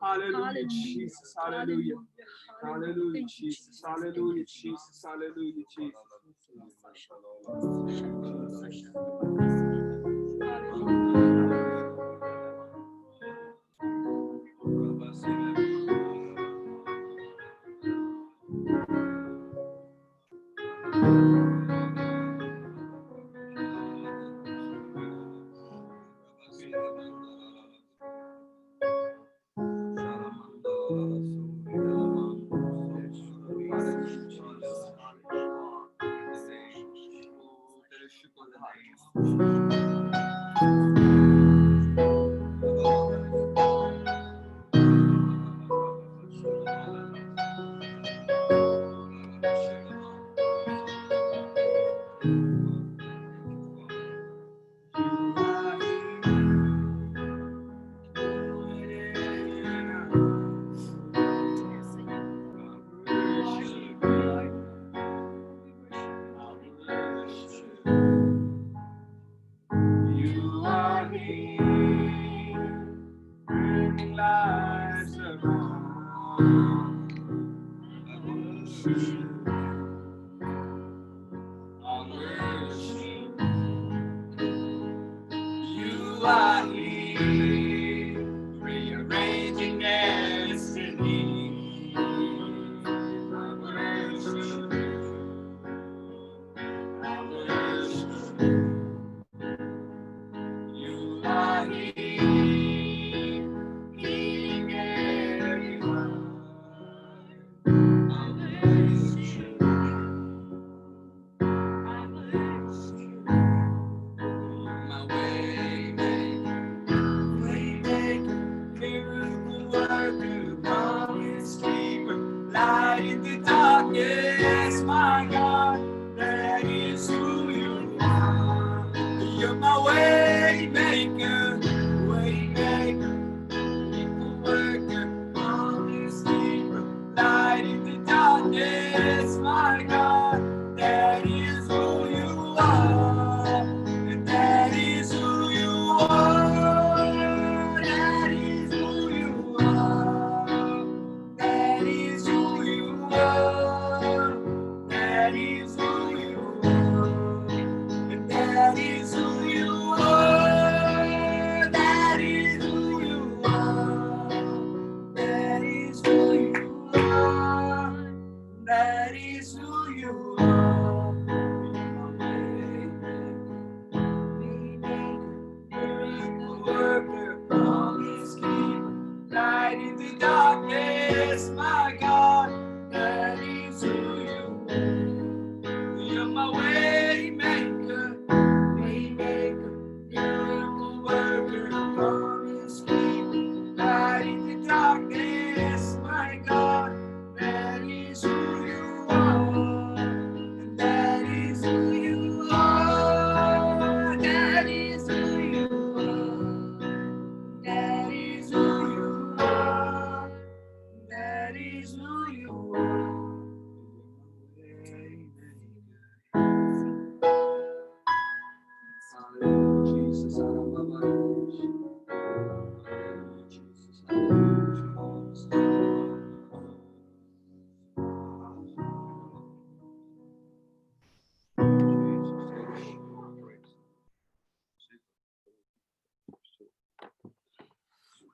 Hallelujah, Jesus. Hallelujah. Hallelujah, Jesus. Hallelujah, Jesus. Hallelujah, maker, way maker, miracle worker, promise keeper, light in the darkness, my God, that is who you are, and that is who you are, that is who you are, that is who you are, that is who you are, and that is who you are, that is who you are, that is who you are, that is who you are. Miracle worker, promise keeper, light in the darkness, my God, that is who you are. You're my way maker, miracle worker, promise keeper, light in the darkness, my God, that is who you are, and that is who you are, that is who you are, that is who you are, that is who you are. Hallelujah, Jesus. Hallelujah, Jesus.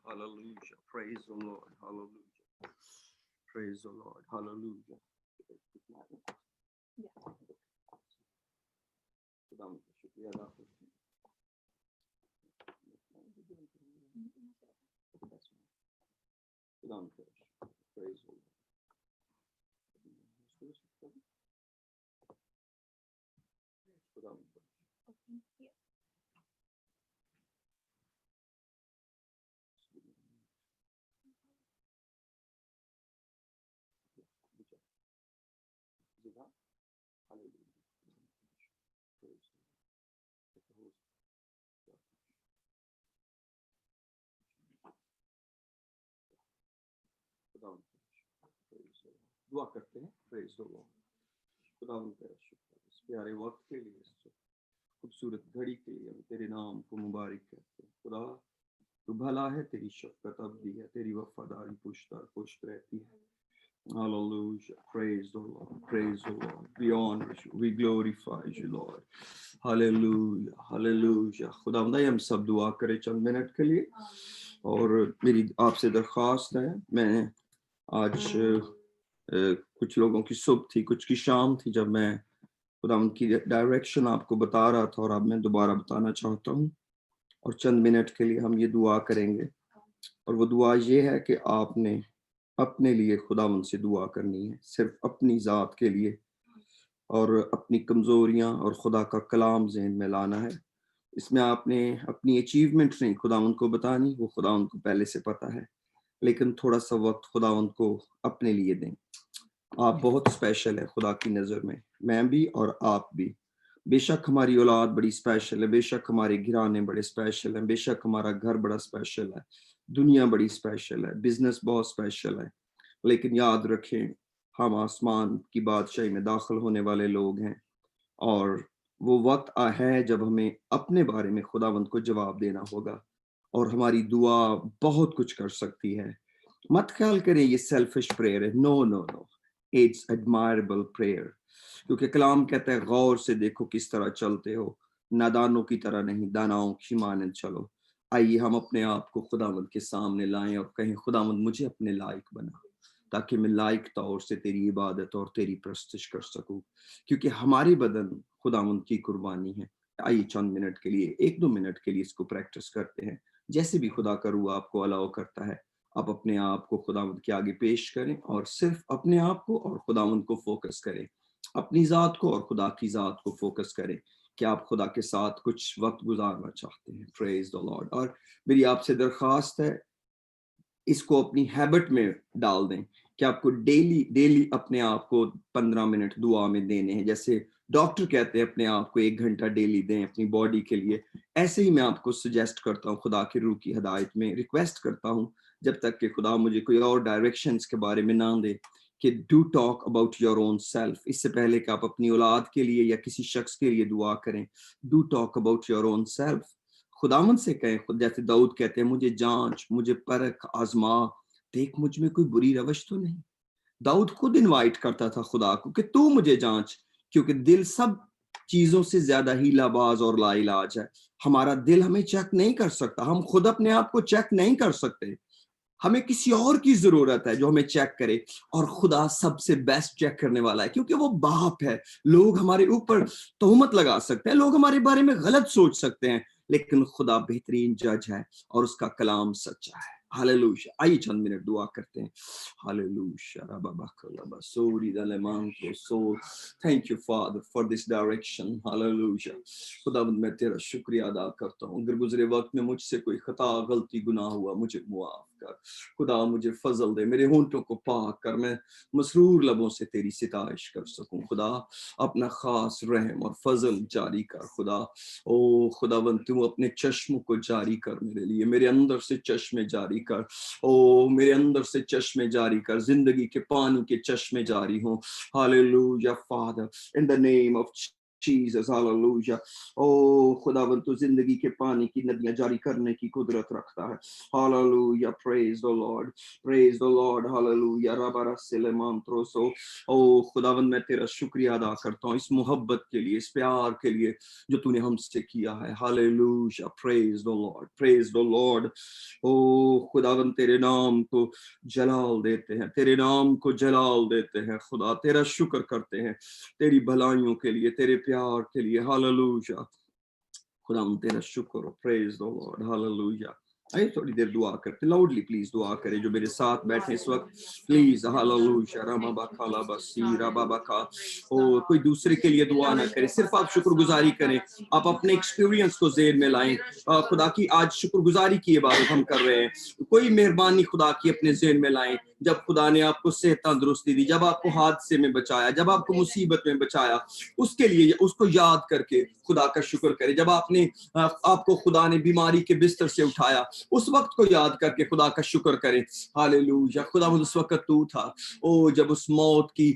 Hallelujah. Praise the Lord. Hallelujah. Praise the Lord. Hallelujah. شکریہ ادا کرتے ہیں. Praise the Lord. دعا کرتے ہیں. Praise the Lord. خدا ان کا شکر اس پیارے وقت کے لیے, اس خوبصورت گھڑی کے لیے ہم تیرے نام کو مبارک کرتے ہیں. خدا تو بھلا ہے, تیری شفقت ابدی ہے, تیری وفاداری پشتار پشت رہتی ہے. Hallelujah. Praise the Lord. Praise the Lord. We honor you. We glorify you, Lord. Hallelujah. Hallelujah. خداوند ہم سب دعا کریں چند منٹ کے لیے. اور میری آپ سے درخواست ہے, میں آج کچھ لوگوں کی صبح تھی, کچھ کی شام تھی, جب میں خداوند کی ڈائریکشن آپ کو بتا رہا تھا, اور اب میں دوبارہ بتانا چاہتا ہوں. اور چند منٹ کے لیے ہم یہ دعا کریں گے, اور وہ دعا یہ ہے کہ آپ نے اپنے لیے خداوند سے دعا کرنی ہے, صرف اپنی ذات کے لیے, اور اپنی کمزوریاں اور خدا کا کلام ذہن میں لانا ہے. اس میں آپ نے اپنی اچیومنٹ نہیں خداوند کو بتانی, وہ خداوند کو پہلے سے پتہ ہے, لیکن تھوڑا سا وقت خداوند کو اپنے لیے دیں. آپ بہت اسپیشل ہے خدا کی نظر میں بھی اور آپ بھی. بے شک ہماری اولاد بڑی اسپیشل ہے, بے شک ہمارے گھرانے بڑے اسپیشل ہیں, بے شک ہمارا گھر بڑا اسپیشل ہے, دنیا بڑی اسپیشل ہے, بزنس بہت اسپیشل ہے, لیکن یاد رکھیں ہم آسمان کی بادشاہی میں داخل ہونے والے لوگ ہیں, اور وہ وقت ہے جب ہمیں اپنے بارے میں خداوند کو جواب دینا ہوگا, اور ہماری دعا بہت کچھ کر سکتی ہے. مت خیال کریں یہ سیلفش پریئر ہے, نو نو نو, اٹس ایڈمائربل پریئر, کیونکہ کلام کہتا ہے غور سے دیکھو کس طرح چلتے ہو, نادانوں کی طرح نہیں, داناؤں کی مانند چلو. آئیے ہم اپنے آپ کو خداوند کے سامنے لائیں اور کہیں خداوند مجھے اپنے لائق بنا, تاکہ میں لائق طور سے تیری عبادت اور تیری پرستش کر سکوں, کیونکہ ہمارے بدن خداوند کی قربانی ہے. آئیے چند منٹ کے لیے, ایک دو منٹ کے لیے اس کو پریکٹس کرتے ہیں, جیسے بھی خدا کا روح آپ کو الاؤ کرتا ہے. آپ اپنے آپ کو خداوند کے آگے پیش کریں, اور صرف اپنے آپ کو اور خداوند کو فوکس کریں, اپنی ذات کو اور خدا کی ذات کو فوکس کریں کہ آپ خدا کے ساتھ کچھ وقت گزارنا چاہتے ہیں. پریز دی لارڈ. اور میری آپ سے درخواست ہے, اس کو اپنی ہیبٹ میں ڈال دیں کہ آپ کو ڈیلی اپنے آپ کو 15 منٹ دعا میں دینے ہیں. جیسے ڈاکٹر کہتے ہیں اپنے آپ کو 1 گھنٹہ ڈیلی دیں اپنی باڈی کے لیے، ایسے ہی میں آپ کو سجیسٹ کرتا ہوں، خدا کی روح کی ہدایت میں ریکویسٹ کرتا ہوں، جب تک کہ خدا مجھے کوئی اور ڈائریکشنز کے بارے میں نہ دے، کہ do talk about your own self. اس سے پہلے کہ آپ اپنی اولاد کے لیے یا کسی شخص کے لیے دعا کریں، do talk about your own self. خداوند سے کہیں، خود جیسے داؤد کہتے ہیں مجھے جانچ، مجھے پرکھ، آزما، دیکھ مجھ میں کوئی بری روش تو نہیں. داؤد خود انوائٹ کرتا تھا خدا کو کہ تو مجھے جانچ، کیونکہ دل سب چیزوں سے زیادہ ہیلا باز اور لا علاج ہے. ہمارا دل ہمیں چیک نہیں کر سکتا، ہم خود اپنے آپ کو چیک نہیں کر سکتے، ہمیں کسی اور کی ضرورت ہے جو ہمیں چیک کرے، اور خدا سب سے بیسٹ چیک کرنے والا ہے، کیونکہ وہ باپ ہے. لوگ ہمارے اوپر تہمت لگا سکتے ہیں، لوگ ہمارے بارے میں غلط سوچ سکتے ہیں، لیکن خدا بہترین جج ہے اور اس کا کلام سچا ہے. ہاللویہ. آئیے چند منٹ دعا کرتے ہیں. Hallelujah. Thank you father for this direction. Hallelujah. خدا میں تیرا شکریہ ادا کرتا ہوں، اگر گزرے وقت میں مجھ سے کوئی خطا، غلطی، گناہ ہوا مجھے معاف کر. خدا مجھے فضل دے، میرے ہونٹوں کو پاک کر، میں مسرور لبوں سے تیری ستائش کر سکوں. خدا اپنا خاص رحم اور فضل جاری کر. خدا او خداوند تو اپنے چشموں کو جاری کر میرے لیے، میرے اندر سے چشمے جاری کر. او میرے اندر سے چشمے جاری کر، زندگی کے پانی کے چشمے جاری ہوں. Hallelujah father in the name of Jesus. Hallelujah. او خداوند تو زندگی کے پانی کی ندیاں جاری کرنے کی قدرت رکھتا ہے. Hallelujah. Praise the Lord, praise the lord. Hallelujah. ربا سلیمان تروسو. او خداوند میں تیرا شکریہ ادا کرتا ہوں اس محبت کے لیے، اس پیار کے لیے جو تو نے ہم سے کیا ہے. Hallelujah. Praise the Lord, praise the lord. او خداوند تیرے نام کو جلال دیتے ہیں، تیرے نام کو جلال دیتے ہیں. خدا تیرا شکر کرتے ہیں تیری بھلائیوں کے لیے، تیرے پیار کے لیے. ہاللویہ. خدا ہم تیرا شکر. پریز دی لارڈ. ہاللویہ. آئے تھوڑی دیر دعا کرتے، لاؤڈلی پلیز دعا کریں جو میرے ساتھ بیٹھے اس وقت پلیز. ہاللویہ. راما باکا لا بسی رابا باکا. او کوئی دوسرے کے لیے دعا نہ کرے، صرف آپ شکر گزاری کریں، آپ اپنے ایکسپیرینس کو ذہن میں لائیں. خدا کی آج شکر گزاری کی عبادت ہم کر رہے ہیں، کوئی مہربانی خدا کی اپنے ذہن میں لائیں. جب خدا نے آپ کو صحت تندرستی دی، جب آپ کو حادثے میں بچایا، جب آپ کو مصیبت میں بچایا، اس کے لیے اس کو یاد کر کے خدا کا شکر کرے. جب آپ کو خدا نے بیماری کے بستر سے اٹھایا، اس وقت کو یاد کر کے خدا کا شکر کرے. ہاللویہ. خدا اس وقت تو تھا او جب اس موت کی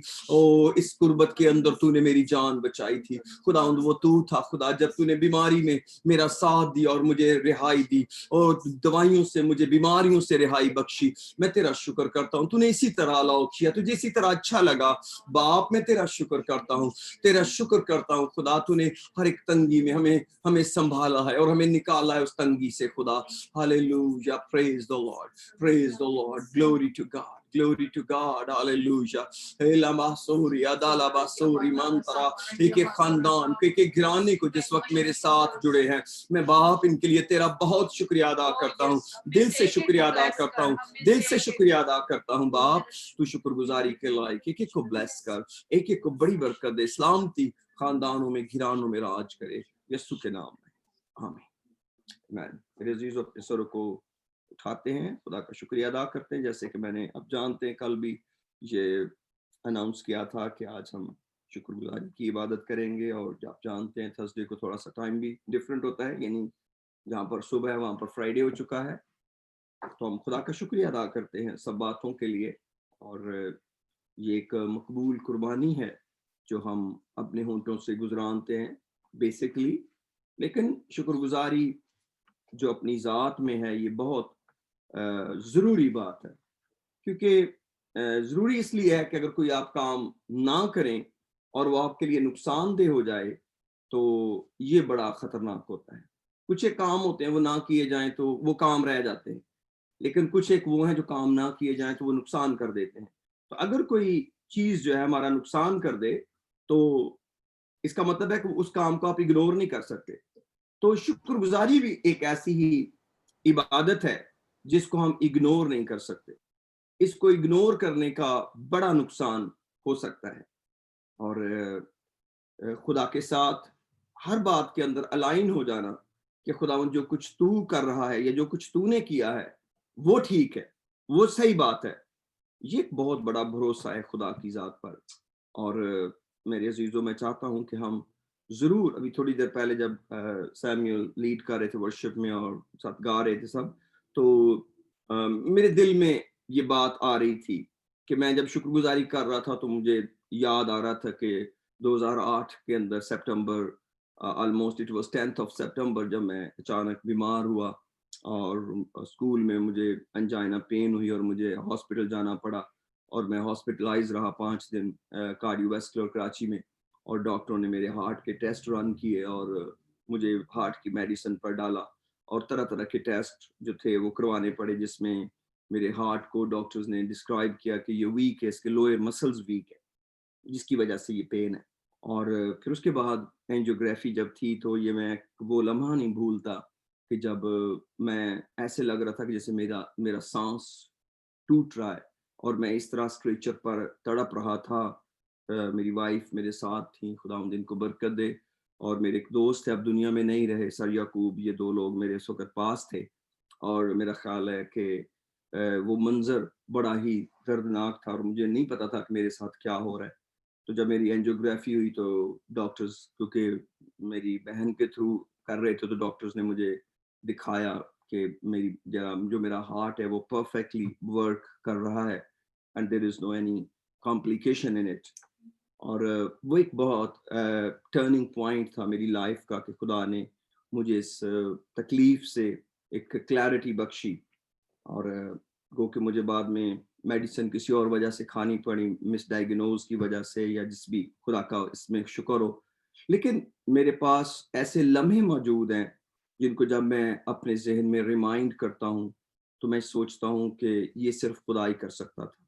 اس قربت کے اندر تو نے میری جان بچائی تھی. خدا وہ تو تھا خدا جب تو نے بیماری میں میرا ساتھ دیا اور مجھے رہائی دی، اور دوائیوں سے مجھے بیماریوں سے رہائی بخشی. میں تیرا شکر کرتا ہوں، تو نے اسی طرح الاؤ کیا، تجھے اسی طرح اچھا لگا. باپ میں تیرا شکر کرتا ہوں، تیرا شکر کرتا ہوں. خدا تو نے ہر ایک تنگی میں ہمیں سنبھالا ہے اور ہمیں نکالا ہے اس تنگی سے. خدا hallelujah. Praise the Lord, praise the Lord. Glory to God, glory to God. Hallelujah. ایلاما سوری ادالابا سوری منترا. ایک خاندان ایک گھرانے کو جس وقت میرے ساتھ جڑے ہیں، میں باپ ان کے لیے تیرا بہت شکریہ ادا کرتا ہوں، دل سے شکریہ ادا کرتا ہوں، دل سے شکریہ ادا کرتا ہوں. باپ تو شکر گزاری کے لائق، ایک ایک کو بلیس کر، ایک ایک کو بڑی برکت دے، سلامتی خاندانوں میں گھرانوں میں راج کرے، یسوع کے نام میں آمین. میرے عزیزو اپنے سروں کو اٹھاتے ہیں، خدا کا شکریہ ادا کرتے ہیں. جیسے کہ میں نے اب جانتے ہیں کل بھی یہ اناؤنس کیا تھا کہ آج ہم شکر گزاری کی عبادت کریں گے، اور آپ جانتے ہیں تھرسڈے کو تھوڑا سا ٹائم بھی ڈفرینٹ ہوتا ہے، یعنی جہاں پر صبح ہے وہاں پر فرائیڈے ہو چکا ہے. تو ہم خدا کا شکریہ ادا کرتے ہیں سب باتوں کے لیے، اور یہ ایک مقبول قربانی ہے جو ہم اپنے ہونٹوں سے گزرانتے ہیں بیسکلی. لیکن شکر گزاری جو اپنی ذات میں ہے یہ بہت ضروری بات ہے، کیونکہ ضروری اس لیے ہے کہ اگر کوئی آپ کام نہ کریں اور وہ آپ کے لیے نقصان دہ ہو جائے تو یہ بڑا خطرناک ہوتا ہے. کچھ ایک کام ہوتے ہیں وہ نہ کیے جائیں تو وہ کام رہ جاتے ہیں، لیکن کچھ ایک وہ ہیں جو کام نہ کیے جائیں تو وہ نقصان کر دیتے ہیں. تو اگر کوئی چیز جو ہے ہمارا نقصان کر دے تو اس کا مطلب ہے کہ اس کام کو آپ اگنور نہیں کر سکتے. تو شکر گزاری بھی ایک ایسی ہی عبادت ہے جس کو ہم اگنور نہیں کر سکتے. اس کو اگنور کرنے کا بڑا نقصان ہو سکتا ہے، اور خدا کے ساتھ ہر بات کے اندر الائن ہو جانا کہ خداوند جو کچھ تو کر رہا ہے یا جو کچھ تو نے کیا ہے وہ ٹھیک ہے، وہ صحیح بات ہے. یہ ایک بہت بڑا بھروسہ ہے خدا کی ذات پر. اور میرے عزیزوں میں چاہتا ہوں کہ ہم ضرور ابھی تھوڑی دیر پہلے جب سیمیول لیڈ کر رہے تھے ورشپ میں اور ساتھ گا رہے تھے سب، تو میرے دل میں یہ بات آ رہی تھی کہ میں جب شکر گزاری کر رہا تھا تو مجھے یاد آ رہا تھا کہ 2008 کے اندر September almost it was 10th of September جب میں اچانک بیمار ہوا اور اسکول میں مجھے انجائنا پین ہوئی اور مجھے ہاسپٹل جانا پڑا اور میں ہاسپٹلائز رہا 5 دن کارڈیو ویسکولر کراچی میں، اور ڈاکٹروں نے میرے ہارٹ کے ٹیسٹ رن کیے اور مجھے ہارٹ کی میڈیسن پر ڈالا اور طرح طرح کے ٹیسٹ جو تھے وہ کروانے پڑے، جس میں میرے ہارٹ کو ڈاکٹرز نے ڈسکرائب کیا کہ یہ ویک ہے، اس کے لوئر مسلز ویک ہے جس کی وجہ سے یہ پین ہے۔ اور پھر اس کے بعد اینجیوگرافی جب تھی تو یہ میں وہ لمحہ نہیں بھولتا کہ جب میں ایسے لگ رہا تھا کہ جیسے میرا سانس ٹوٹ رہا ہے اور میں اس طرح اسٹریچر پر تڑپ رہا تھا۔ میری وائف میرے ساتھ تھیں، خداوند ان کو برکت دے، اور میرے ایک دوست تھے اب دنیا میں نہیں رہے، سر یعقوب، یہ 2 لوگ میرے اس وقت پاس تھے، اور میرا خیال ہے کہ وہ منظر بڑا ہی دردناک تھا اور مجھے نہیں پتا تھا کہ میرے ساتھ کیا ہو رہا ہے۔ تو جب میری اینجیوگرافی ہوئی تو ڈاکٹرز کیونکہ میری بہن کے تھرو کر رہے تھے تو ڈاکٹرز نے مجھے دکھایا کہ جو میرا ہارٹ ہے وہ پرفیکٹلی ورک کر رہا ہے and there is no any complication in it۔ اور وہ ایک بہت ٹرننگ پوائنٹ تھا میری لائف کا کہ خدا نے مجھے اس تکلیف سے ایک کلیئرٹی بخشی، اور گو کہ مجھے بعد میں میڈیسن کسی اور وجہ سے کھانی پڑی، مس ڈائیگنوز کی وجہ سے یا جس بھی، خدا کا اس میں شکر ہو، لیکن میرے پاس ایسے لمحے موجود ہیں جن کو جب میں اپنے ذہن میں ریمائنڈ کرتا ہوں تو میں سوچتا ہوں کہ یہ صرف خدا ہی کر سکتا تھا،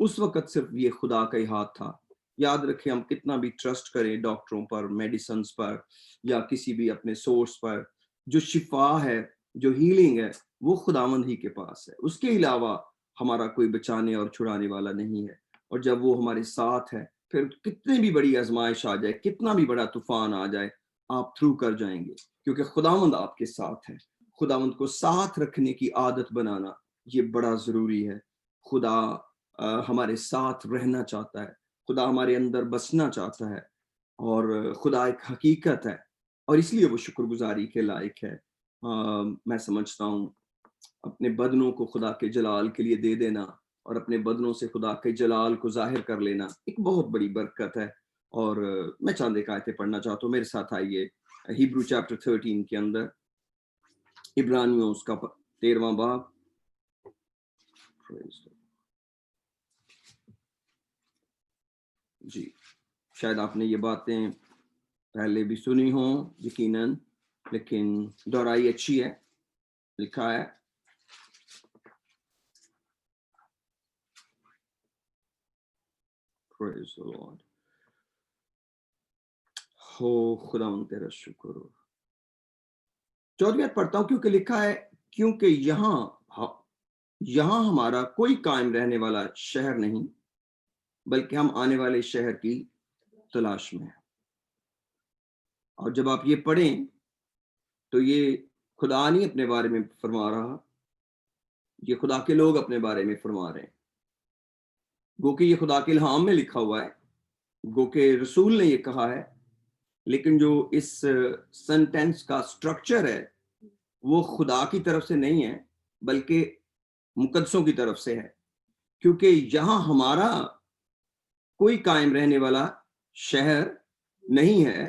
اس وقت صرف یہ خدا کا ہی ہاتھ تھا۔ یاد رکھیں ہم کتنا بھی ٹرسٹ کریں ڈاکٹروں پر، میڈیسنز پر یا کسی بھی اپنے سورس پر، جو شفا ہے، جو ہیلنگ ہے، وہ خداوند ہی کے پاس ہے، اس کے علاوہ ہمارا کوئی بچانے اور چھڑانے والا نہیں ہے۔ اور جب وہ ہمارے ساتھ ہے پھر کتنی بھی بڑی آزمائش آ جائے، کتنا بھی بڑا طوفان آ جائے، آپ تھرو کر جائیں گے کیونکہ خداوند آپ کے ساتھ ہے۔ خداوند کو ساتھ رکھنے کی عادت بنانا یہ بڑا ضروری ہے۔ خدا ہمارے ساتھ رہنا چاہتا ہے، خدا ہمارے اندر بسنا چاہتا ہے، اور خدا ایک حقیقت ہے اور اس لیے وہ شکر گزاری کے لائق ہے۔ میں سمجھتا ہوں اپنے بدنوں کو خدا کے جلال کے لیے دے دینا اور اپنے بدنوں سے خدا کے جلال کو ظاہر کر لینا ایک بہت بڑی برکت ہے۔ اور میں چند ایک آیتیں پڑھنا چاہتا ہوں، میرے ساتھ آئیے ہیبرو چیپٹر 13 کے اندر، عبرانیوں اس کا 13واں باب۔ جی شاید آپ نے یہ باتیں پہلے بھی سنی ہوں یقیناً، لیکن دہرائی اچھی ہے۔ لکھا ہے Praise the Lord۔ ہو خداوند تیرا شکر ہو۔ 14ویں آیت پڑھتا ہوں، کیونکہ لکھا ہے کیونکہ یہاں ہمارا کوئی قائم رہنے والا شہر نہیں، بلکہ ہم آنے والے شہر کی تلاش میں ہیں۔ اور جب آپ یہ پڑھیں تو یہ خدا نہیں اپنے بارے میں فرما رہا، یہ خدا کے لوگ اپنے بارے میں فرما رہے ہیں، گو کہ یہ خدا کے الہام میں لکھا ہوا ہے، گو کہ رسول نے یہ کہا ہے، لیکن جو اس سینٹینس کا سٹرکچر ہے وہ خدا کی طرف سے نہیں ہے بلکہ مقدسوں کی طرف سے ہے، کیونکہ یہاں ہمارا کوئی قائم رہنے والا شہر نہیں ہے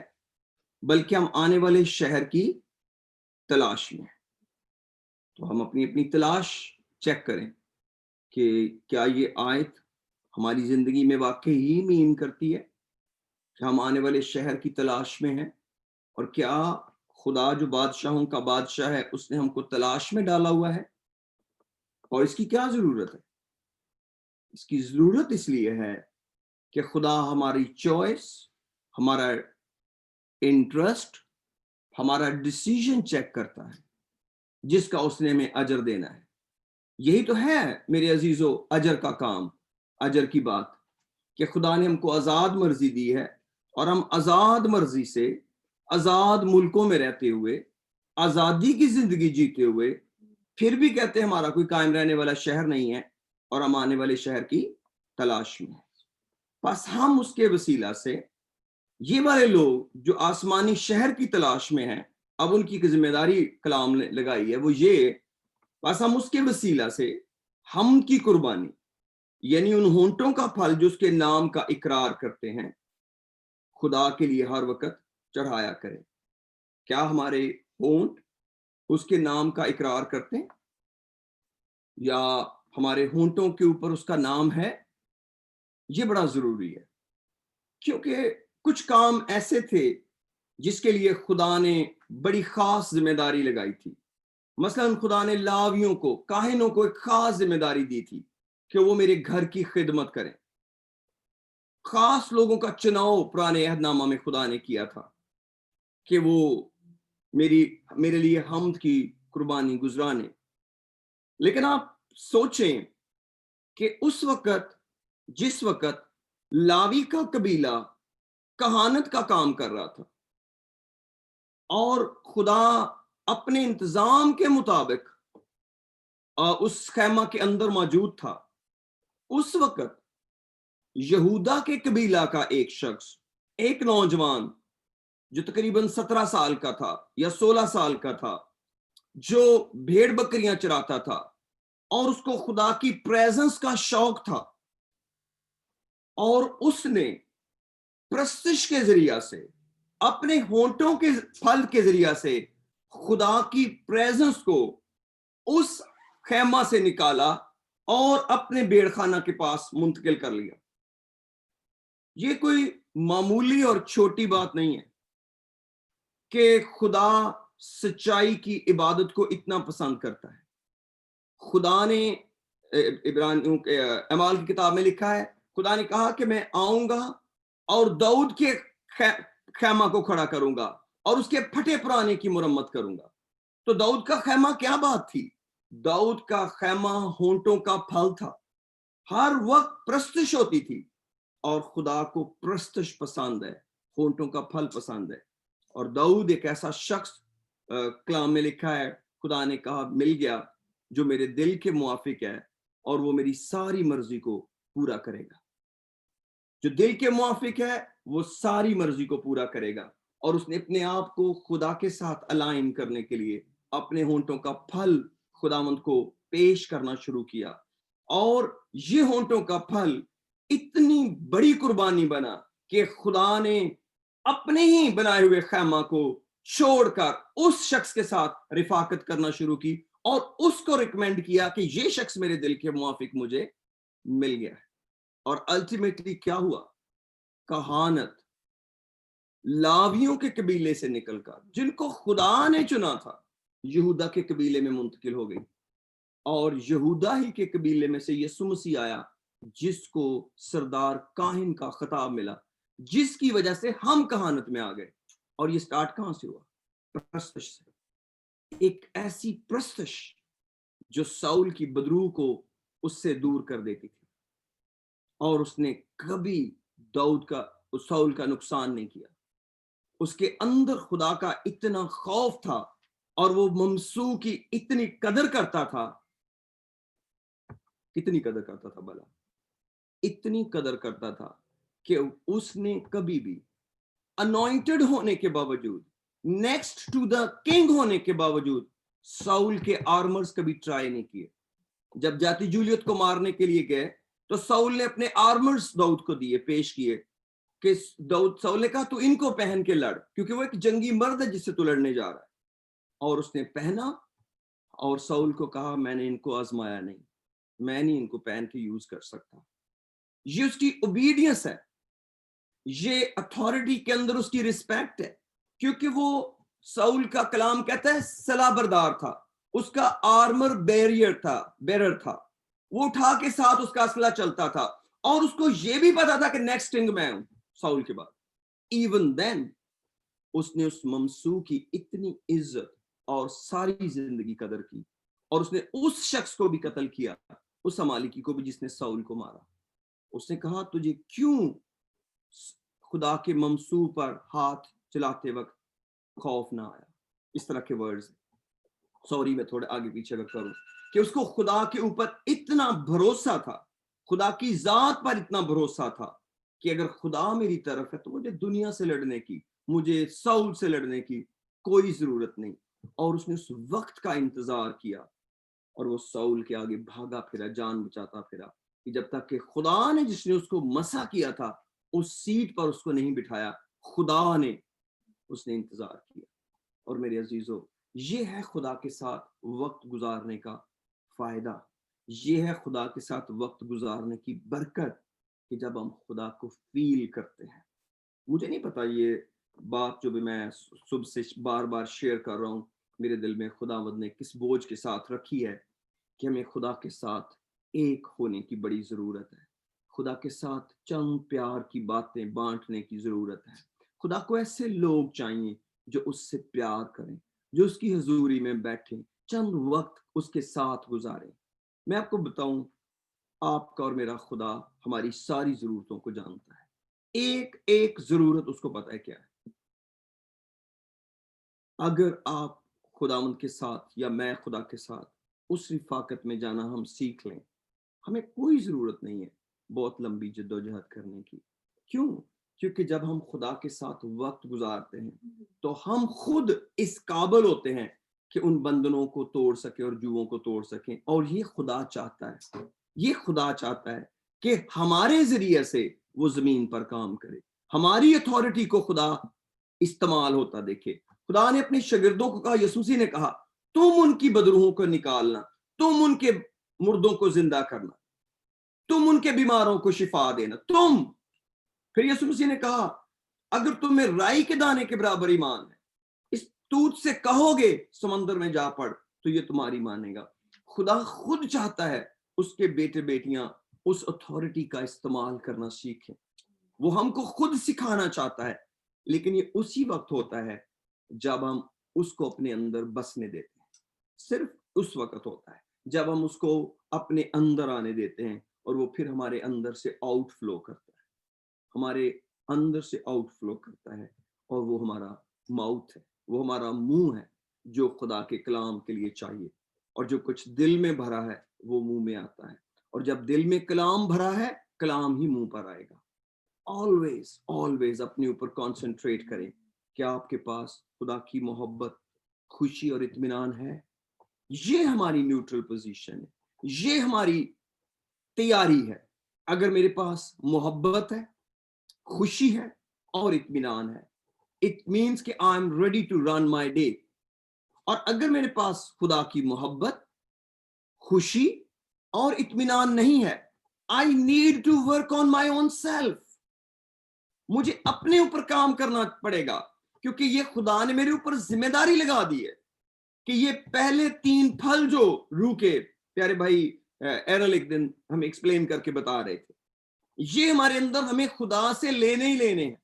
بلکہ ہم آنے والے شہر کی تلاش میں ہیں۔ تو ہم اپنی تلاش چیک کریں کہ کیا یہ آیت ہماری زندگی میں واقعی ہی مین کرتی ہے کہ ہم آنے والے شہر کی تلاش میں ہیں، اور کیا خدا جو بادشاہوں کا بادشاہ ہے اس نے ہم کو تلاش میں ڈالا ہوا ہے، اور اس کی کیا ضرورت ہے؟ اس کی ضرورت اس لیے ہے کہ خدا ہماری چوائس، ہمارا انٹرسٹ، ہمارا ڈیسیژن چیک کرتا ہے جس کا اس نے ہمیں اجر دینا ہے۔ یہی تو ہے میرے عزیزو اجر کا کام، اجر کی بات، کہ خدا نے ہم کو آزاد مرضی دی ہے، اور ہم آزاد مرضی سے آزاد ملکوں میں رہتے ہوئے، آزادی کی زندگی جیتے ہوئے، پھر بھی کہتے ہیں ہمارا کوئی قائم رہنے والا شہر نہیں ہے اور ہم آنے والے شہر کی تلاش میں ہیں۔ بس ہم اس کے وسیلہ سے یہ والے لوگ جو آسمانی شہر کی تلاش میں ہیں، اب ان کی ذمہ داری کلام نے لگائی ہے، وہ یہ بس ہم اس کے وسیلہ سے ہم کی قربانی یعنی ان ہونٹوں کا پھل جو اس کے نام کا اقرار کرتے ہیں خدا کے لیے ہر وقت چڑھایا کریں۔ کیا ہمارے ہونٹ اس کے نام کا اقرار کرتے ہیں یا ہمارے ہونٹوں کے اوپر اس کا نام ہے؟ یہ بڑا ضروری ہے، کیونکہ کچھ کام ایسے تھے جس کے لیے خدا نے بڑی خاص ذمہ داری لگائی تھی۔ مثلا خدا نے لاویوں کو، کاہنوں کو ایک خاص ذمہ داری دی تھی کہ وہ میرے گھر کی خدمت کریں۔ خاص لوگوں کا چناؤ پرانے عہد نامہ میں خدا نے کیا تھا کہ وہ میرے لیے حمد کی قربانی گزرانے۔ لیکن آپ سوچیں کہ اس وقت جس وقت لاوی کا قبیلہ کہانت کا کام کر رہا تھا اور خدا اپنے انتظام کے مطابق اس خیمہ کے اندر موجود تھا، اس وقت یہودا کے قبیلہ کا ایک شخص، ایک نوجوان جو تقریباً 17 سال کا تھا یا 16 سال کا تھا، جو بھیڑ بکریاں چراتا تھا اور اس کو خدا کی پریزنس کا شوق تھا، اور اس نے پرستش کے ذریعہ سے، اپنے ہونٹوں کے پھل کے ذریعہ سے خدا کی پریزنس کو اس خیمہ سے نکالا اور اپنے بیڑ خانہ کے پاس منتقل کر لیا۔ یہ کوئی معمولی اور چھوٹی بات نہیں ہے کہ خدا سچائی کی عبادت کو اتنا پسند کرتا ہے۔ خدا نے اعمال کی کتاب میں لکھا ہے، خدا نے کہا کہ میں آؤں گا اور داؤد کے خیمہ کو کھڑا کروں گا اور اس کے پھٹے پرانے کی مرمت کروں گا۔ تو داؤد کا خیمہ کیا بات تھی؟ داؤد کا خیمہ ہونٹوں کا پھل تھا، ہر وقت پرستش ہوتی تھی، اور خدا کو پرستش پسند ہے، ہونٹوں کا پھل پسند ہے۔ اور داؤد ایک ایسا شخص، کلام میں لکھا ہے، خدا نے کہا مل گیا جو میرے دل کے موافق ہے اور وہ میری ساری مرضی کو پورا کرے گا۔ جو دل کے موافق ہے وہ ساری مرضی کو پورا کرے گا۔ اور اس نے اپنے آپ کو خدا کے ساتھ الائن کرنے کے لیے اپنے ہونٹوں کا پھل خداوند کو پیش کرنا شروع کیا، اور یہ ہونٹوں کا پھل اتنی بڑی قربانی بنا کہ خدا نے اپنے ہی بنائے ہوئے خیمہ کو چھوڑ کر اس شخص کے ساتھ رفاقت کرنا شروع کی اور اس کو ریکمینڈ کیا کہ یہ شخص میرے دل کے موافق مجھے مل گیا ہے۔ اور الٹیمیٹلی کیا ہوا؟ کہانت لاویوں کے قبیلے سے نکل کر، جن کو خدا نے چنا تھا، یہودا کے قبیلے میں منتقل ہو گئی، اور یہودا ہی کے قبیلے میں سے یسوع مسیح آیا، جس کو سردار کاہن کا خطاب ملا، جس کی وجہ سے ہم کہانت میں آ گئے۔ اور یہ سٹارٹ کہاں سے ہوا؟ پرستش سے۔ ایک ایسی پرستش جو ساؤل کی بدروح کو اس سے دور کر دیتی تھی، اور اس نے کبھی ساؤل کا نقصان نہیں کیا۔ اس کے اندر خدا کا اتنا خوف تھا اور وہ ممسوح کی اتنی قدر کرتا تھا، کتنی قدر کرتا تھا بلا، اتنی قدر کرتا تھا کہ اس نے کبھی بھی انوائنٹڈ ہونے کے باوجود، نیکسٹ ٹو دا کنگ ہونے کے باوجود، ساؤل کے آرمرز کبھی ٹرائی نہیں کیے۔ جب جاتی جولیت کو مارنے کے لیے گئے تو ساؤل نے اپنے آرمرز داؤد کو دیے، پیش کیے کہ ساؤل نے کہا تو ان کو پہن کے لڑ، کیونکہ وہ ایک جنگی مرد ہے جس سے تو لڑنے جا رہا ہے۔ اور اس نے پہنا اور ساؤل کو کہا میں نے ان کو آزمایا نہیں، میں نہیں ان کو پہن کے یوز کر سکتا۔ یہ اس کی اوبیڈینس ہے، یہ اتھارٹی کے اندر اس کی رسپیکٹ ہے، کیونکہ وہ ساؤل کا کلام کہتا ہے سلا بردار تھا، اس کا آرمر بیرر تھا، وہ اٹھا کے ساتھ اس کا اسلحہ چلتا تھا، اور اس کو یہ بھی پتا تھا کہ نیکسٹ کنگ میں ہوں ساؤل کے بعد۔ ایون دین اس نے اس ممسوح کی اتنی عزت اور ساری زندگی قدر کی، اور اس نے اس شخص کو بھی قتل کیا، اس امالیکی کو بھی جس نے ساؤل کو مارا۔ اس نے کہا تجھے کیوں خدا کے ممسوح پر ہاتھ چلاتے وقت خوف نہ آیا؟ اس طرح کے ورڈز، سوری میں تھوڑے آگے پیچھے کروں، کہ اس کو خدا کے اوپر اتنا بھروسہ تھا، خدا کی ذات پر اتنا بھروسہ تھا کہ اگر خدا میری طرف ہے تو مجھے دنیا سے لڑنے کی, مجھے ساؤل سے لڑنے کی کوئی ضرورت نہیں. اور اس نے اس وقت کا انتظار کیا اور وہ ساؤل کے آگے بھاگا پھرا, جان بچاتا پھرا, کہ جب تک کہ خدا نے جس نے اس کو مسا کیا تھا اس سیٹ پر اس کو نہیں بٹھایا, خدا نے, اس نے انتظار کیا. اور میرے عزیزو, یہ ہے خدا کے ساتھ وقت گزارنے کا فائدہ, یہ ہے خدا کے ساتھ وقت گزارنے کی برکت, کہ جب ہم خدا کو فیل کرتے ہیں. مجھے نہیں پتا یہ بات جو بھی میں صبح سے بار بار شیئر کر رہا ہوں میرے دل میں خداوند نے کس بوجھ کے ساتھ رکھی ہے, کہ ہمیں خدا کے ساتھ ایک ہونے کی بڑی ضرورت ہے. خدا کے ساتھ چند پیار کی باتیں بانٹنے کی ضرورت ہے. خدا کو ایسے لوگ چاہیے جو اس سے پیار کریں, جو اس کی حضوری میں بیٹھیں, چند وقت اس کے ساتھ گزاریں. میں آپ کو بتاؤں, آپ کا اور میرا خدا ہماری ساری ضرورتوں کو جانتا ہے. ایک ایک ضرورت اس کو پتا ہے کیا ہے. اگر آپ خداوند کے ساتھ یا میں خدا کے ساتھ اس رفاقت میں جانا ہم سیکھ لیں, ہمیں کوئی ضرورت نہیں ہے بہت لمبی جدوجہد کرنے کی. کیوں؟ کیونکہ جب ہم خدا کے ساتھ وقت گزارتے ہیں تو ہم خود اس قابل ہوتے ہیں کہ ان بندنوں کو توڑ سکیں اور جوؤں کو توڑ سکیں. اور یہ خدا چاہتا ہے, یہ خدا چاہتا ہے کہ ہمارے ذریعے سے وہ زمین پر کام کرے, ہماری اتھارٹی کو خدا استعمال ہوتا دیکھے. خدا نے اپنے شاگردوں کو کہا, یسوع مسیح نے کہا, تم ان کی بدروحوں کو نکالنا, تم ان کے مردوں کو زندہ کرنا, تم ان کے بیماروں کو شفا دینا, تم. پھر یسوع مسیح نے کہا, اگر تمہیں رائی کے دانے کے برابر ایمان ہے, اس توت سے کہو گے سمندر میں جا پڑ تو یہ تمہاری مانے گا. خدا خود چاہتا ہے اس کے بیٹے بیٹیاں اس اتھارٹی کا استعمال کرنا سیکھیں. وہ ہم کو خود سکھانا چاہتا ہے, لیکن یہ اسی وقت ہوتا ہے جب ہم اس کو اپنے اندر بسنے دیتے ہیں. صرف اس وقت ہوتا ہے جب ہم اس کو اپنے اندر آنے دیتے ہیں, اور وہ پھر ہمارے اندر سے آؤٹ فلو کرتا ہے, ہمارے اندر سے آؤٹ فلو کرتا ہے. اور وہ ہمارا ماؤتھ ہے, وہ ہمارا منہ ہے جو خدا کے کلام کے لیے چاہیے. اور جو کچھ دل میں بھرا ہے وہ منہ میں آتا ہے, اور جب دل میں کلام بھرا ہے کلام ہی منہ پر آئے گا. آلویز اپنے اوپر کانسنٹریٹ کریں کہ آپ کے پاس خدا کی محبت, خوشی اور اطمینان ہے. یہ ہماری نیوٹرل پوزیشن ہے, یہ ہماری تیاری ہے. اگر میرے پاس محبت ہے, خوشی ہے اور اطمینان ہے, it means کہ I am ready to run my day. اور اگر میرے پاس خدا کی محبت, خوشی اور اطمینان نہیں ہے, I need to work on my own self. مجھے اپنے اوپر کام کرنا پڑے گا, کیونکہ یہ خدا نے میرے اوپر ذمہ داری لگا دی ہے کہ یہ پہلے 3 پھل جو روح کے, پیارے بھائی ایرل ایک دن ہمیں ایکسپلین کر کے بتا رہے تھے, یہ ہمارے اندر ہمیں خدا سے لینے ہی لینے ہیں.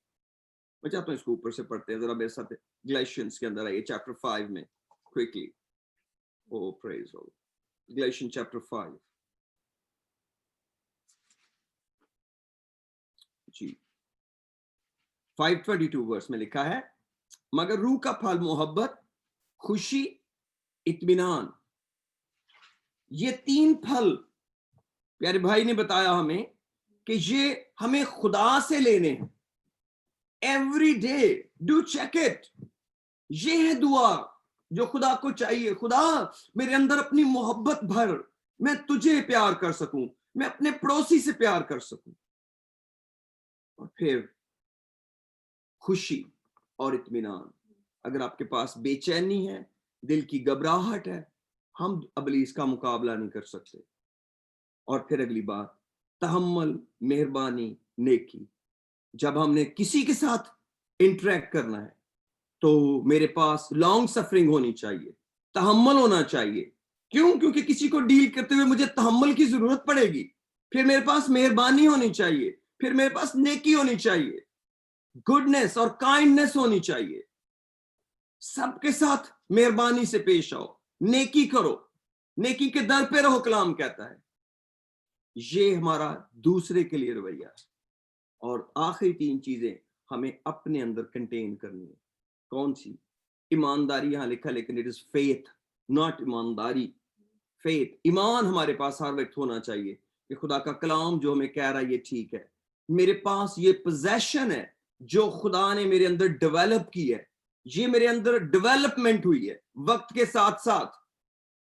میں چاہتا ہوں اس کو اوپر سے پڑھتے ہیں ذرا میرے ساتھ. گلیشینز کے اندر آئیے, چیپٹر 5 میں کوئکلی. او پریز ہو, گلیشین چیپٹر 5 جی 5:22 ورس میں لکھا ہے, مگر روح کا پھل محبت, خوشی, اطمینان. یہ 3 پھل پیارے بھائی نے بتایا ہمیں کہ یہ ہمیں خدا سے لینے ہیں. Every day do check it. یہ ہے دعا جو خدا کو چاہیے. خدا میرے اندر اپنی محبت بھر, میں تجھے پیار کر سکوں, میں اپنے پڑوسی سے پیار کر سکوں. اور پھر خوشی اور اطمینان. اگر آپ کے پاس بے چینی ہے, دل کی گھبراہٹ ہے, ہم ابلیس کا مقابلہ نہیں کر سکتے. اور پھر اگلی بات, تحمل, مہربانی, نیکی. جب ہم نے کسی کے ساتھ انٹریکٹ کرنا ہے تو میرے پاس لانگ سفرنگ ہونی چاہیے, تحمل ہونا چاہیے. کیوں؟ کیونکہ کسی کو ڈیل کرتے ہوئے مجھے تحمل کی ضرورت پڑے گی. پھر میرے پاس مہربانی ہونی چاہیے, پھر میرے پاس نیکی ہونی چاہیے, گڈنس اور کائنڈنس ہونی چاہیے. سب کے ساتھ مہربانی سے پیش آؤ, نیکی کرو, نیکی کے در پہ رہو, کلام کہتا ہے. یہ ہمارا دوسرے کے لیے رویہ ہے. اور آخری 3 چیزیں ہمیں اپنے اندر کنٹین کرنی ہے. کون سی؟ ایمانداری یہاں لکھا, لیکن اٹ از فیتھ, ناٹ ایمانداری, فیتھ. ایمان ہمارے پاس ہر وقت ہونا چاہیے کہ خدا کا کلام جو ہمیں کہہ رہا ہے یہ ٹھیک ہے. میرے پاس یہ پوزیشن ہے جو خدا نے میرے اندر ڈیولپ کی ہے, یہ میرے اندر ڈیولپمنٹ ہوئی ہے, وقت کے ساتھ ساتھ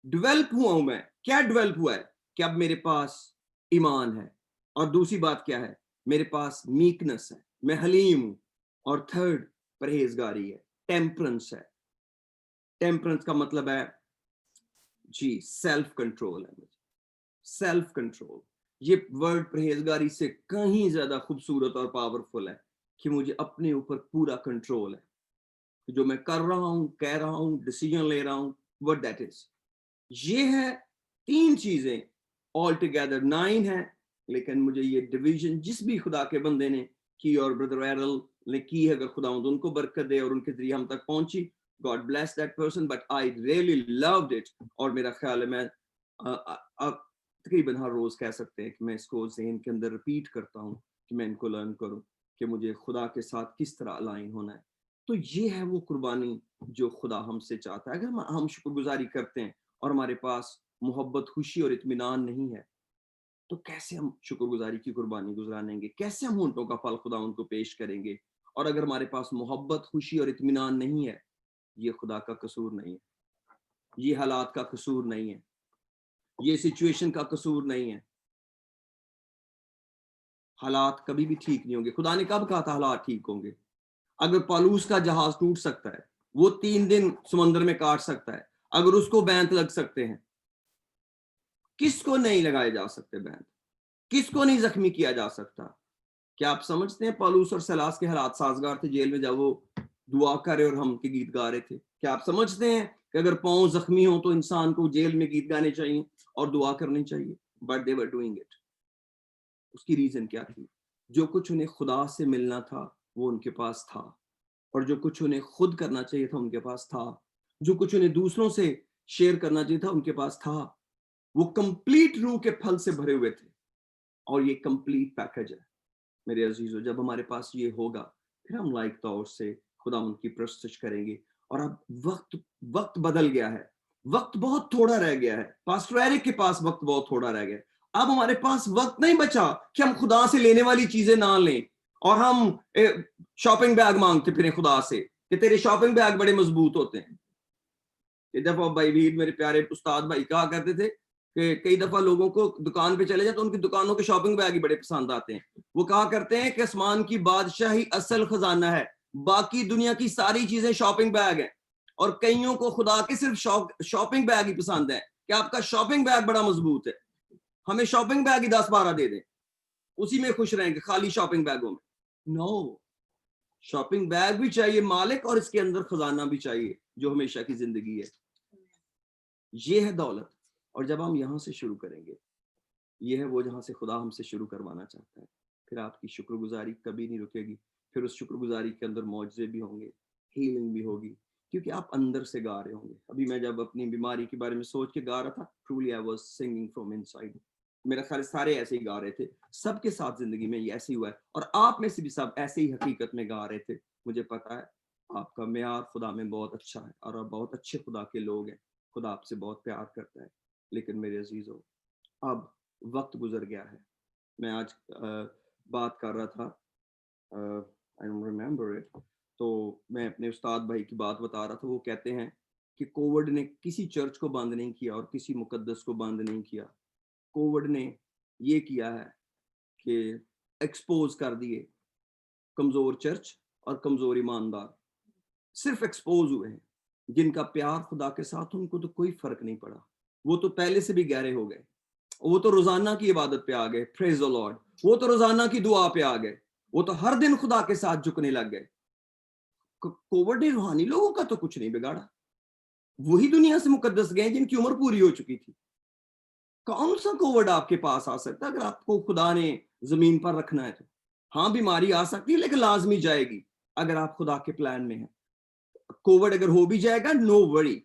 ڈیولپ ہوا ہوں میں. کیا ڈیولپ ہوا ہے کہ اب میرے پاس ایمان ہے, اور دوسری بات کیا ہے, میرے پاس میکنس ہے, میں حلیم ہوں, اور تھرڈ پرہیزگاری ہے, ٹیمپرنس ہے. ٹیمپرنس کا مطلب ہے جی سیلف کنٹرول ہے, سیلف کنٹرول. یہ ورڈ پرہیزگاری سے کہیں زیادہ خوبصورت اور پاورفل ہے کہ مجھے اپنے اوپر پورا کنٹرول ہے, جو میں کر رہا ہوں, کہہ رہا ہوں, ڈیسیجن لے رہا ہوں, what that is. یہ ہے 3 چیزیں, آل ٹوگیدر 9 ہے, لیکن مجھے یہ ڈویژن جس بھی خدا کے بندے نے کی اور بردر ایرل نے کی ہے, اگر خدا ان کو برکت دے اور ان کے ذریعے ہم تک پہنچی, God bless that person, but I really loved it. اور میرا خیال ہے میں تقریباً ہر روز کہہ سکتے ہیں کہ میں اس کو ذہن کے اندر ریپیٹ کرتا ہوں کہ میں ان کو لرن کروں کہ مجھے خدا کے ساتھ کس طرح الائن ہونا ہے. تو یہ ہے وہ قربانی جو خدا ہم سے چاہتا ہے. اگر ہم شکر گزاری کرتے ہیں اور ہمارے پاس محبت, خوشی اور اطمینان نہیں ہے, تو کیسے ہم شکر گزاری کی قربانی گزاریں گے, کیسے ہم ہونٹوں کا پھل خدا ان کو پیش کریں گے؟ اور اگر ہمارے پاس محبت, خوشی اور اطمینان نہیں ہے, یہ خدا کا قصور نہیں ہے, یہ حالات کا قصور نہیں ہے, یہ سچویشن کا قصور نہیں ہے. حالات کبھی بھی ٹھیک نہیں ہوں گے. خدا نے کب کہا تھا حالات ٹھیک ہوں گے؟ اگر پالوس کا جہاز ٹوٹ سکتا ہے, وہ 3 دن سمندر میں کاٹ سکتا ہے, اگر اس کو بینت لگ سکتے ہیں, کس کو نہیں لگائے جا سکتے بینت؟ کس کو نہیں زخمی کیا جا سکتا؟ کیا آپ سمجھتے ہیں پالوس اور سلاس کے حالات سازگار تھے جیل میں جب وہ دعا کرے اور ہم کے گیت گا رہے تھے؟ کیا آپ سمجھتے ہیں کہ اگر پاؤں زخمی ہوں تو انسان کو جیل میں گیت گانے چاہیے اور دعا کرنی چاہیے؟ But they were doing it. اس کی ریزن کیا تھی؟ جو کچھ انہیں خدا سے ملنا تھا وہ ان کے پاس تھا, اور جو کچھ انہیں خود کرنا چاہیے تھا ان کے پاس تھا, جو کچھ انہیں دوسروں سے شیئر کرنا چاہیے تھا ان کے پاس تھا. وہ کمپلیٹ روح کے پھل سے بھرے ہوئے تھے, اور یہ کمپلیٹ پیکج ہے میرے عزیزو. جب ہمارے پاس یہ ہوگا پھر ہم لائق طور سے خدا ان کی پرستش کریں گے. اور اب وقت بدل گیا ہے, وقت بہت تھوڑا رہ گیا ہے. پاسٹر ایرک کے پاس وقت بہت تھوڑا رہ گیا. اب ہمارے پاس وقت نہیں بچا کہ ہم خدا سے لینے والی چیزیں نہ لیں, اور ہم شاپنگ بیگ مانگتے پھریں خدا سے کہ تیرے شاپنگ بیگ بڑے مضبوط ہوتے ہیں. ایک دفعہ بھائی ویر میرے پیارے استاد بھائی کہا کرتے تھے کہ کئی دفعہ لوگوں کو دکان پہ چلے جائیں تو ان کی دکانوں کے شاپنگ بیگ ہی بڑے پسند آتے ہیں. وہ کہا کرتے ہیں کہ آسمان کی بادشاہی اصل خزانہ ہے, باقی دنیا کی ساری چیزیں شاپنگ بیگ ہیں. اور کئیوں کو خدا کے صرف شاپنگ بیگ ہی پسند ہے کہ آپ کا شاپنگ بیگ بڑا مضبوط ہے, ہمیں شاپنگ بیگ ہی 10-12 دے دیں, اسی میں خوش رہیں گے, خالی شاپنگ بیگوں میں. نو, شاپنگ بیگ بھی چاہیے مالک, اور اس کے اندر خزانہ بھی چاہیے جو ہمیشہ کی زندگی ہے. یہ ہے دولت. اور جب ہم یہاں سے شروع کریں گے, یہ ہے وہ جہاں سے خدا ہم سے شروع کروانا چاہتا ہے, پھر آپ کی شکر گزاری کبھی نہیں رکے گی. پھر اس شکر گزاری کے اندر معجزے بھی ہوں گے, ہیلنگ بھی ہوگی, کیونکہ آپ اندر سے گا رہے ہوں گے. ابھی میں جب اپنی بیماری کے بارے میں سوچ کے گا رہا تھا, truly I was singing from inside. میرا خیال سارے ایسے ہی گا رہے تھے, سب کے ساتھ زندگی میں یہ ایسے ہی ہوا ہے, اور آپ میں سے بھی سب ایسے ہی حقیقت میں گا رہے تھے. مجھے پتا ہے آپ کا معیار خدا میں بہت اچھا ہے, اور آپ بہت اچھے خدا کے لوگ ہیں, خدا آپ سے بہت پیار کرتا ہے. لیکن میرے عزیزو, اب وقت گزر گیا ہے. میں آج بات کر رہا تھا, I don't remember it, تو میں اپنے استاد بھائی کی بات بتا رہا تھا. وہ کہتے ہیں کہ کووڈ نے کسی چرچ کو بند نہیں کیا اور کسی مقدس کو بند نہیں کیا. کووڈ نے یہ کیا ہے کہ ایکسپوز کر دیے کمزور چرچ اور کمزور ایماندار, صرف ایکسپوز ہوئے ہیں. جن کا پیار خدا کے ساتھ, ان کو تو کوئی فرق نہیں پڑا, وہ تو پہلے سے بھی گہرے ہو گئے, وہ تو روزانہ کی عبادت پہ آ گئے, پریز دی لارڈ, وہ تو روزانہ کی دعا پہ آ گئے, وہ تو ہر دن خدا کے ساتھ جھکنے لگ گئے. کووڈ نے روحانی لوگوں کا تو کچھ نہیں بگاڑا, وہی دنیا سے مقدس گئے جن کی عمر پوری ہو چکی تھی. کون سا کووڈ آپ کے پاس آ سکتا ہے اگر آپ کو خدا نے زمین پر رکھنا ہے تو؟ ہاں بیماری آ سکتی ہے لیکن لازمی جائے گی اگر آپ خدا کے پلان میں ہیں. کووڈ اگر ہو بھی جائے گا, نو وری.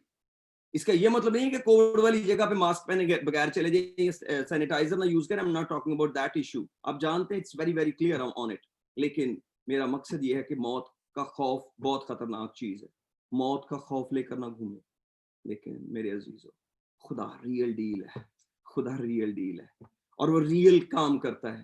اس کا یہ مطلب نہیں ہے کہ کووڈ والی جگہ پہ ماسک پہنے بغیر چلے جائیں, سینیٹائزر نہ یوز کریں. I'm not talking about that issue. آپ جانتے ہیں, it's very very clear on it. لیکن میرا مقصد یہ ہے کہ موت کا خوف بہت خطرناک چیز ہے, موت کا خوف لے کر نہ گھومیں. لیکن میرے عزیزو, خدا ریئل ڈیل ہے, خدا ریئل ڈیل ہے, اور وہ ریئل کام کرتا ہے.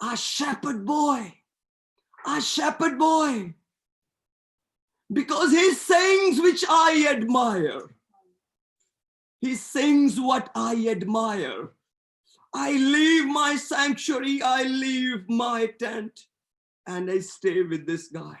A shepherd boy, because he sings which I admire. He sings what I admire. I leave my sanctuary, I leave my tent, and I stay with this guy.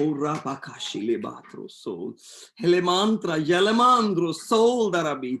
Ora bakashile batro soul. Helemantra yelemandro soul darabi.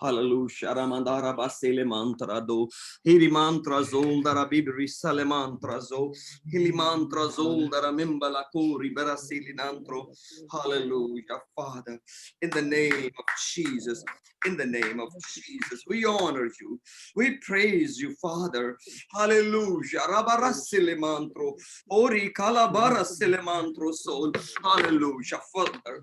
Hallelujah. Ramandara basele mantra do. Hiri mantra zol darabi risale mantra zo. Hili mantra zol daramimbala kori berasili nantro. Hallelujah, Father. In the name of Jesus. In the name of Jesus, we honor you. We praise you, Father. Hallelujah. Rabarasile mantro. Ori kalabara selemantro soul. Hallelujah, Father.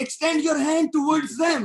extend your hand towards them.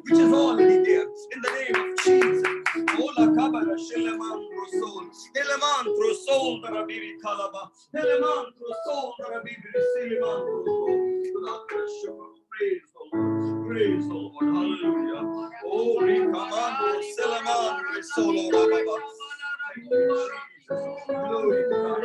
which is already there in the name of Jesus. Ola kabala shelemandro soul. Elemandro soul darabiri kalaba. Elemandro soul darabiri selemandro. Praise the Lord. Praise the Lord. Hallelujah. Oh, rikamandro selemandro soul rababa. Thank you, Jesus. Glory to God.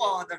Father,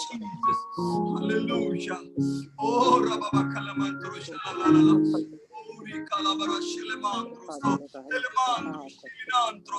Jesus. Hallelujah. Oh, Rababa Kalamantro Shalalala. Uri Kalabara Shilemandro. Telemandro Shilinandro.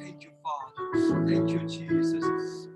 Thank you Father. Thank you Jesus.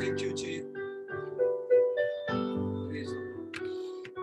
Thank you Jesus.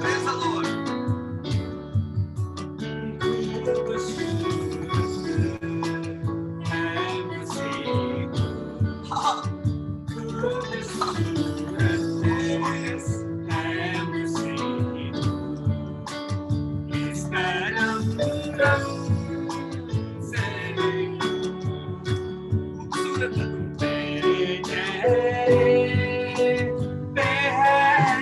Praise the Lord.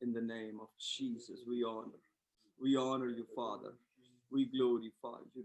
In the name of Jesus, we honor you, Father. We glorify you.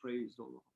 praise the Lord,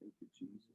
Thank you Jesus।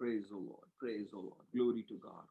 praise the Lord, praise the Lord, glory to God।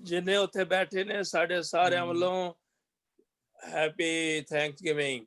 ਜਿੰਨੇ ਉੱਥੇ ਬੈਠੇ ਨੇ ਸਾਡੇ ਸਾਰਿਆਂ ਵੱਲੋਂ happy Thanksgiving.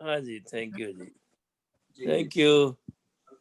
ਹਾਂਜੀ, thank you ਜੀ, thank you.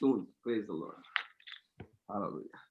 soon, praise the Lord, hallelujah।